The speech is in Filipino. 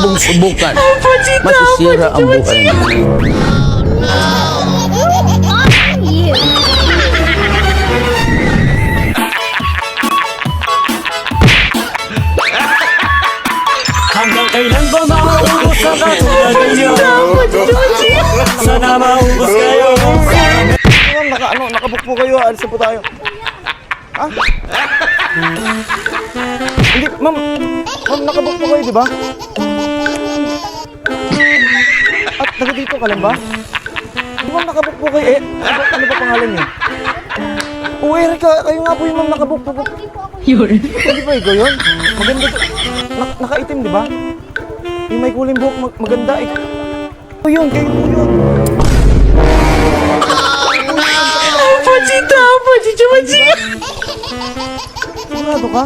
mong subukan. Masisira ang buhay mo. Hanggang kailan ba mauubos ang katulad ninyo? Sana maubos kayo. Ma'am, nakabook po kayo. Alis na po tayo. Ha? Hindi, ma'am, nakabook po kayo, di ba? At taga dito ka lang ba? Di ba nakabook po kayo? Ano ba pangalan niyo? Erika, kayo nga po yung ma'am nakabook po. Hindi ba ikaw yun? Maganda to. Nakaitim, di ba? Yung may kuling buhok, maganda. Ito yun, kayo po yun. Sigurado ka?